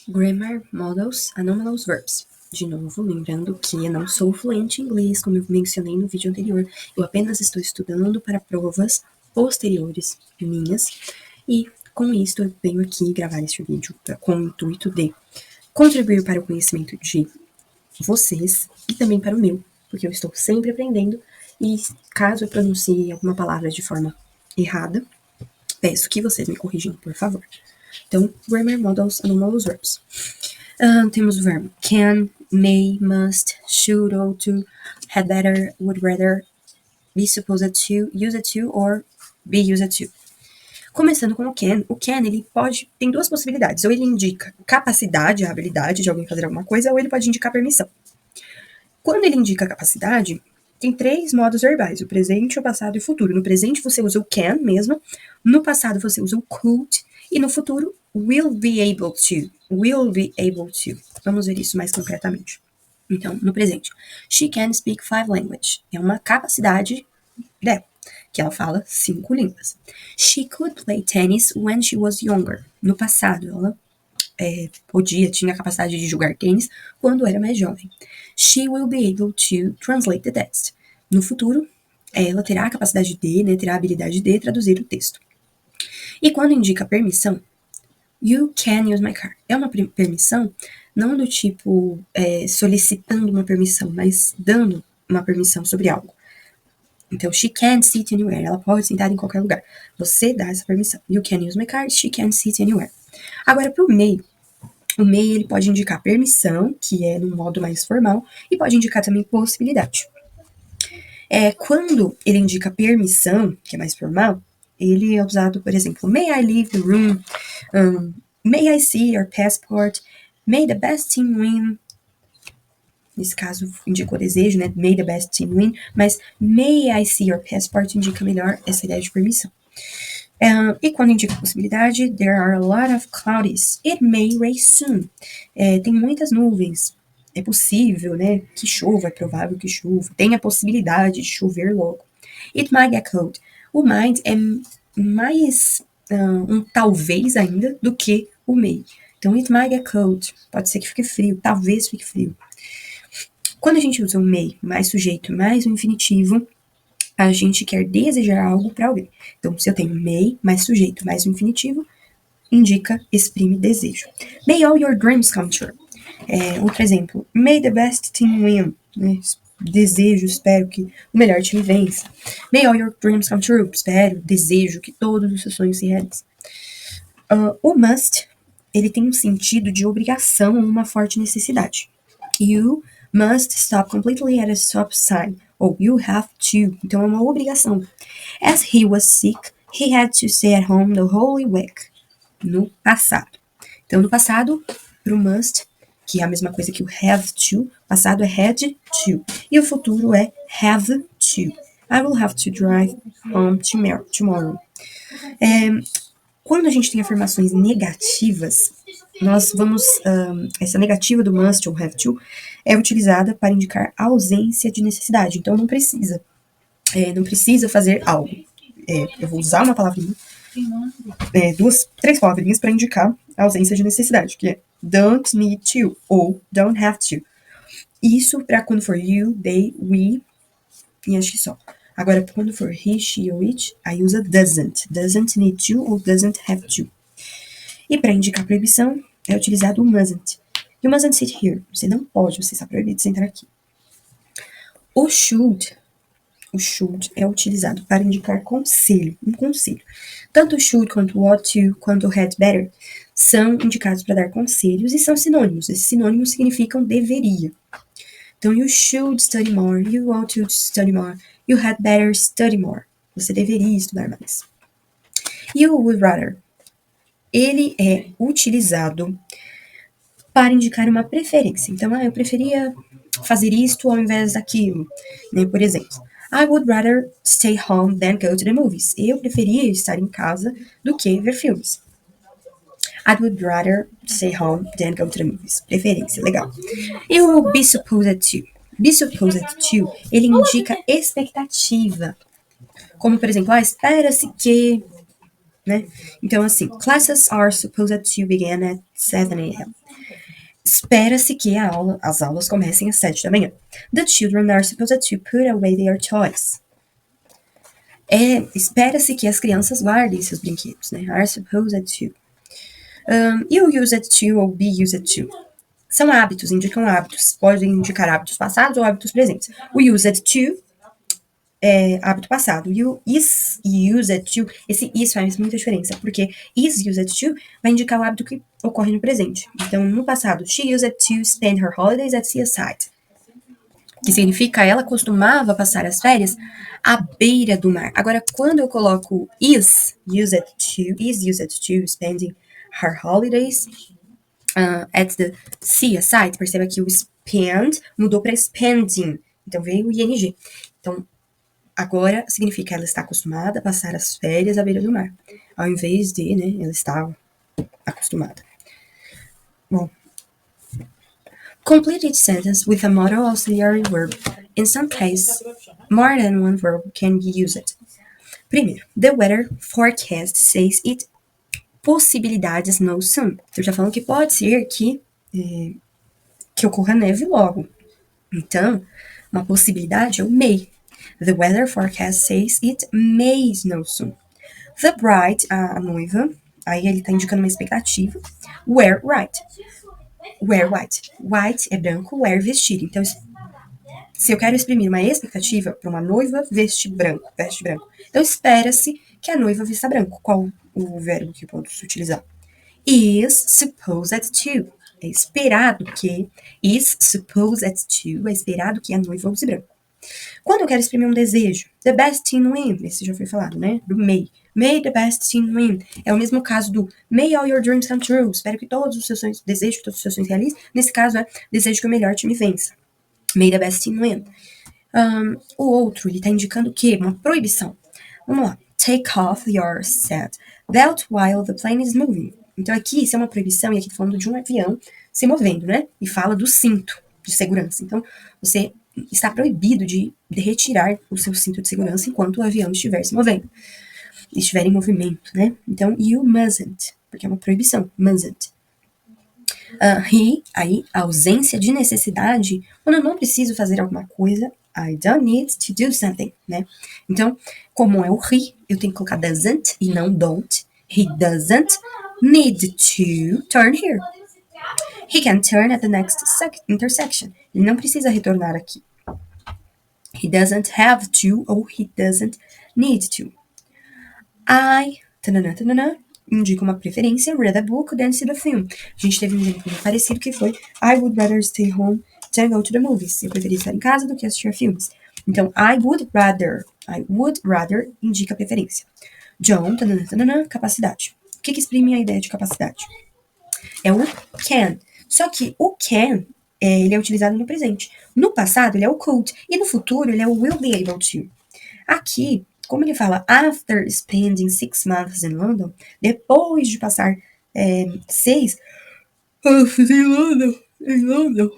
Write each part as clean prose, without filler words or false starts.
Grammar Models Anomalous Verbs. De novo, lembrando que eu não sou fluente em inglês, como eu mencionei no vídeo anterior. Eu apenas estou estudando para provas posteriores minhas. E com isso eu venho aqui gravar este vídeo com o intuito de contribuir para o conhecimento de vocês e também para o meu, porque eu estou sempre aprendendo. E caso eu pronuncie alguma palavra de forma errada, peço que vocês me corrijam, por favor. Então, Grammar Models Anomalous Verbs. Temos o verbo can, may, must, should, ought to, had better, would rather, be supposed to, used to, or be used to. Começando com o can ele tem duas possibilidades. Ou ele indica capacidade, a habilidade de alguém fazer alguma coisa, ou ele pode indicar permissão. Quando ele indica capacidade, tem três modos verbais: o presente, o passado e o futuro. No presente você usa o can mesmo, no passado você usa o could, e no futuro, will be able to. Will be able to. Vamos ver isso mais concretamente. Então, no presente, she can speak 5 languages. É uma capacidade dela, que ela fala 5 línguas. She could play tennis when she was younger. No passado, ela tinha a capacidade de jogar tênis quando era mais jovem. She will be able to translate the text. No futuro, ela terá a capacidade terá a habilidade de traduzir o texto. E quando indica permissão, you can use my car. É uma permissão não do tipo solicitando uma permissão, mas dando uma permissão sobre algo. Então, she can sit anywhere. Ela pode sentar em qualquer lugar. Você dá essa permissão. You can use my car. She can sit anywhere. Agora, para o may. O may, ele pode indicar permissão, que é num modo mais formal, e pode indicar também possibilidade. Quando ele indica permissão, que é mais formal, ele é usado, por exemplo, may I leave the room? May I see your passport? May the best team win? Nesse caso, indica o desejo, né? May the best team win. Mas may I see your passport indica melhor essa ideia de permissão. E quando indica possibilidade, there are a lot of clouds. It may rain soon. Tem muitas nuvens. É possível, né, que chova, é provável que chova. Tem a possibilidade de chover logo. It might get cold. O might é mais um talvez ainda do que o may. Então, it might get cold. Pode ser que fique frio, talvez fique frio. Quando a gente usa o may mais sujeito mais o infinitivo, a gente quer desejar algo para alguém. Então, se eu tenho may mais sujeito mais o infinitivo, exprime desejo. May all your dreams come true. Outro exemplo, may the best team win. Né? Desejo, espero que o melhor time vença. May all your dreams come true. Espero, desejo que todos os seus sonhos se realizem. O must, ele tem um sentido de obrigação ou uma forte necessidade. You must stop completely at a stop sign. Ou you have to. Então, é uma obrigação. As he was sick, he had to stay at home the whole week. No passado. Então, no passado, pro must, que é a mesma coisa que o have to, passado é had to. E o futuro é have to. I will have to drive home tomorrow. Quando a gente tem afirmações negativas, nós vamos... essa negativa do must ou have to é utilizada para indicar ausência de necessidade. Então, não precisa. Não precisa fazer algo. Eu vou usar uma palavrinha, três palavrinhas para indicar a ausência de necessidade, que é don't need to ou don't have to. Isso para quando for you, they, we e acho que só. Agora, quando for he, she ou it, aí usa doesn't. Doesn't need to ou doesn't have to. E para indicar proibição, é utilizado o mustn't. You mustn't sit here. Você não pode, você está proibido de sentar aqui. O should é utilizado para indicar conselho, um conselho. Tanto o should quanto o ought to, quanto o had better, são indicados para dar conselhos e são sinônimos. Esses sinônimos significam deveria. Então, you should study more, you ought to study more, you had better study more. Você deveria estudar mais. E o would rather, ele é utilizado para indicar uma preferência. Então, eu preferia fazer isto ao invés daquilo. Né? Por exemplo, I would rather stay home than go to the movies. Eu preferia estar em casa do que ver filmes. I would rather stay home than go to the movies. Preferência, legal. E o be supposed to? Be supposed to, ele indica expectativa. Como, por exemplo, espera-se que né? Então, assim, classes are supposed to begin at 7 a.m. Espera-se que as aulas comecem às 7 da manhã. The children are supposed to put away their toys. Espera-se que as crianças guardem seus brinquedos, né? Are supposed to. You used to ou be used to. São hábitos, indicam hábitos. Podem indicar hábitos passados ou hábitos presentes. O used to é hábito passado. You is used to. Esse is faz muita diferença, porque is used to vai indicar o hábito que ocorre no presente. Então, no passado, she used to spend her holidays at seaside. Que significa ela costumava passar as férias à beira do mar. Agora, quando eu coloco is used to spending her holidays at the seaside, perceba que o spend mudou para spending. Então, veio o ing. Então, agora significa ela está acostumada a passar as férias à beira do mar. Ao invés de, né, ela estava acostumada. Bom. Complete each sentence with a modal auxiliary verb. In some cases, more than one verb can be used. Primeiro, the weather forecast says it possibilidades snow soon. Eu já falando que pode ser que ocorra neve logo. Então, uma possibilidade é o may. The weather forecast says it may snow soon. The bride, a noiva, aí ele está indicando uma expectativa. Wear white. Wear white. White é branco, wear vestido. Então, se eu quero exprimir uma expectativa para uma noiva, veste branco. Então, espera-se que a noiva vista branco. Qual o verbo que eu posso utilizar? Is supposed to. É esperado que. Is supposed to. É esperado que a noiva use branco. Quando eu quero exprimir um desejo, the best team win. Esse já foi falado, né? Do may. May the best team win. É o mesmo caso do may all your dreams come true. Espero que todos os seus sonhos, desejo que todos os seus sonhos realizem. Nesse caso é desejo que o melhor time vença. May the best team win. O outro, ele tá indicando o quê? Uma proibição. Vamos lá. Take off your seat belt while the plane is moving. Então aqui, isso é uma proibição, e aqui tá falando de um avião se movendo, né? E fala do cinto de segurança. Então, você está proibido de retirar o seu cinto de segurança enquanto o avião estiver se movendo. Estiver em movimento, né? Então, you mustn't, porque é uma proibição. Mustn't. Aí, a ausência de necessidade, quando eu não preciso fazer alguma coisa, I don't need to do something, né? Então, como é o he, eu tenho que colocar doesn't e não don't. He doesn't need to turn here. He can turn at the next intersection. Ele não precisa retornar aqui. He doesn't have to ou he doesn't need to. Indica uma preferência, read a book than see the film. A gente teve um exemplo muito parecido que foi I would rather stay home than go to the movies. Eu preferia estar em casa do que assistir filmes. Então, I would rather indica preferência. John, capacidade. O que exprime a ideia de capacidade? É o can. Só que o can, ele é utilizado no presente. No passado, ele é o could. E no futuro, ele é o will be able to. Aqui, como ele fala, after spending 6 months in London, depois de passar 6 months em London,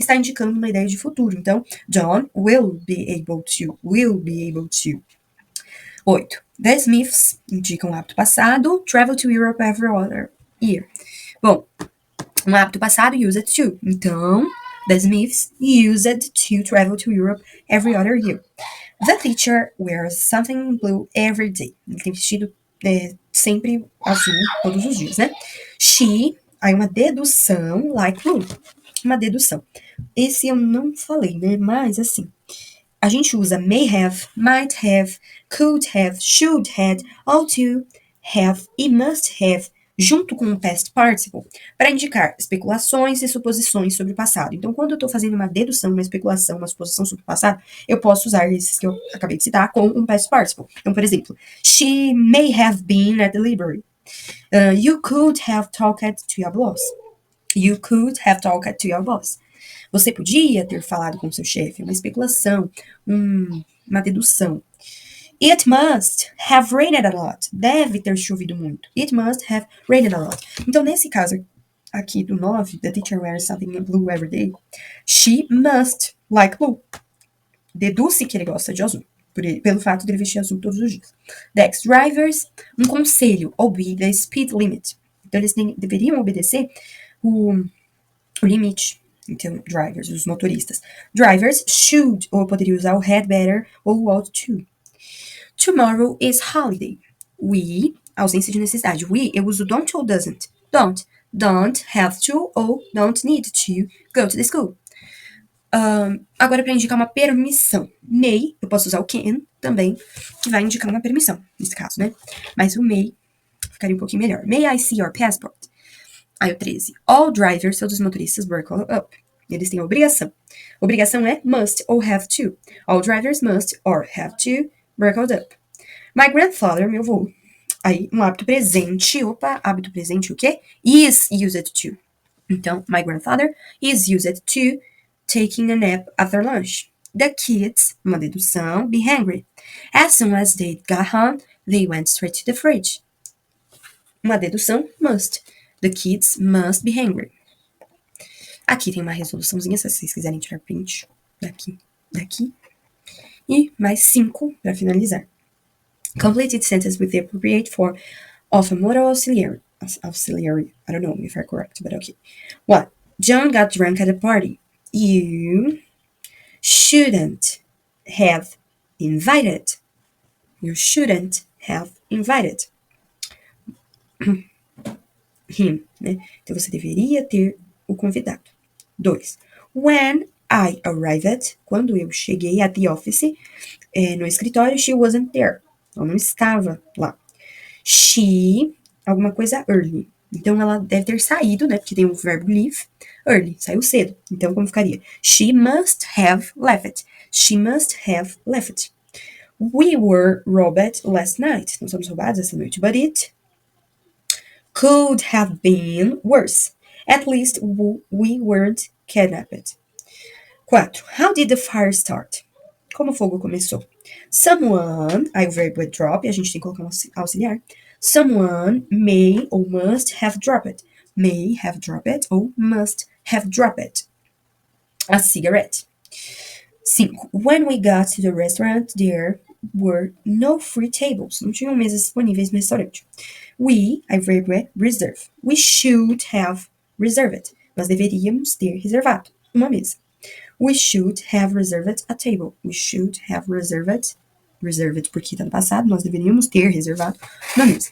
está indicando uma ideia de futuro. Então, John will be able to. 8. The Smiths indicam um hábito passado, travel to Europe every other year. Bom, um hábito passado, used to. Então, the Smiths used to travel to Europe every other year. The teacher wears something blue every day. Ele tem vestido sempre azul todos os dias, né? She, aí uma dedução, like blue. Uma dedução. Esse eu não falei, né? Mas, assim, a gente usa may have, might have, could have, should have, ought to have e must have junto com o past participle para indicar especulações e suposições sobre o passado. Então, quando eu estou fazendo uma dedução, uma especulação, uma suposição sobre o passado, eu posso usar esses que eu acabei de citar com um past participle. Então, por exemplo, she may have been at the library. You could have talked to your boss. You could have talked to your boss. Você podia ter falado com seu chefe, uma especulação, uma dedução. It must have rained a lot. Deve ter chovido muito. It must have rained a lot. Então, nesse caso aqui do 9, the teacher wears something blue every day, she must like blue. Deduz-se que ele gosta de azul. pelo fato de ele vestir azul todos os dias. 10. Drivers, um conselho, obey the speed limit. Então, eles deveriam obedecer o limite. Então, drivers, os motoristas. Drivers should, ou eu poderia usar o had better ou ought to. Tomorrow is holiday. We, ausência de necessidade. We, eu uso don't ou doesn't. Don't. Don't have to ou don't need to go to the school. Agora, para indicar uma permissão. May, eu posso usar o can também, que vai indicar uma permissão, nesse caso, né? Mas o may ficaria um pouquinho melhor. May I see your passport? Aí o 13. All drivers, todos os motoristas, buckle up. Eles têm obrigação. Obrigação é must ou have to. All drivers must or have to buckle up. My grandfather, meu avô. Aí, um hábito presente. Opa, hábito presente o quê? Is used to. Então, my grandfather is used to taking a nap after lunch. The kids, uma dedução, be hungry. As soon as they got home, they went straight to the fridge. Uma dedução, must. The kids must be hungry. Aqui tem uma resoluçãozinha, se vocês quiserem tirar print. Daqui. E mais 5 para finalizar. Completed sentence with the appropriate form of a modal auxiliary. I don't know if I'm correct, but okay. 1. John got drunk at a party. You shouldn't have invited. You shouldn't have invited him, né? Então, você deveria ter o convidado. 2. When I arrived, quando eu cheguei at the office, no escritório, she wasn't there. Ela não estava lá. She, alguma coisa early. Então, ela deve ter saído, né? Porque tem o verbo leave. Early, saiu cedo. Então, como ficaria? She must have left. She must have left. We were robbed last night. Nós fomos roubados essa noite. But it could have been worse. At least we weren't kidnapped. 4. How did the fire start? Como o fogo começou? Someone, aí o verbo é drop, e a gente tem que colocar um auxiliar. Someone may or must have dropped. May have dropped ou must have dropped a cigarette. 5. When we got to the restaurant, there were no free tables. Não tinham mesas disponíveis no restaurante. We, aí o verbo é reserve. We should have reserved. Nós deveríamos ter reservado uma mesa. We should have reserved a table. We should have reserved porque está no passado, nós deveríamos ter reservado uma mesa.